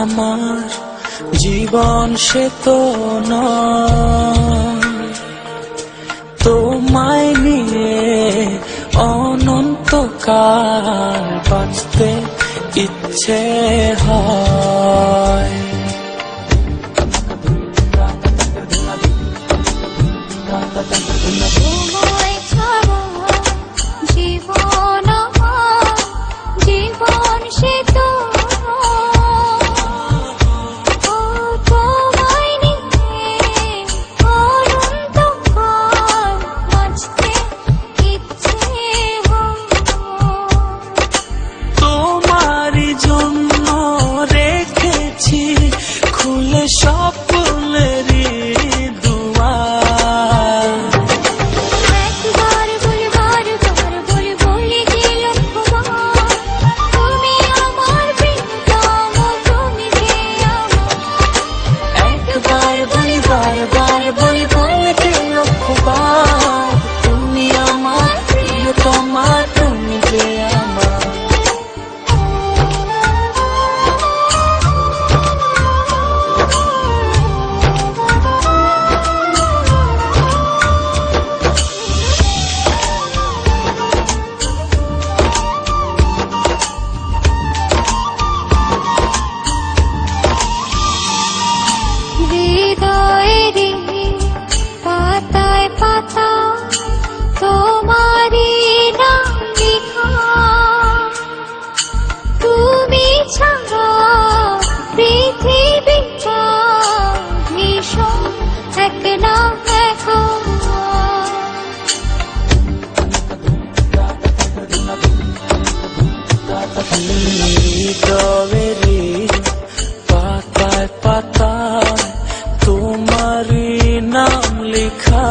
আমার জীবন সে তো নয়, তোমায় নিয়ে অনন্তকাল বাঁচতে ইচ্ছে হয়। তোমায় ছাড়া জীবন আমার, জীবন সে তো তোমায় নিয়ে অনন্তকাল বাঁচতে ইচ্ছে হয়। তোমারই জন্য রেখেছি খুলে স্বপ্নেরই দুয়ার। একবার বলি বারবার বলি বলি যে লক্ষ্যবার, তুমি আমার প্রিয়তম, তুমি যে আমার। একবার বলি বারবার বলি বলি যে লক্ষ্যবার, তুমি আমার প্রিয়তমা, তুমি যে আমার। হৃদয়েরই পাতায় পাতা তোমারই নাম লেখা, তুমি ছাড়া পৃথিবীটা ভীষণ একলা একা। হৃদয়েরই পাতায় পাতায় তোমারই নাম লেখা,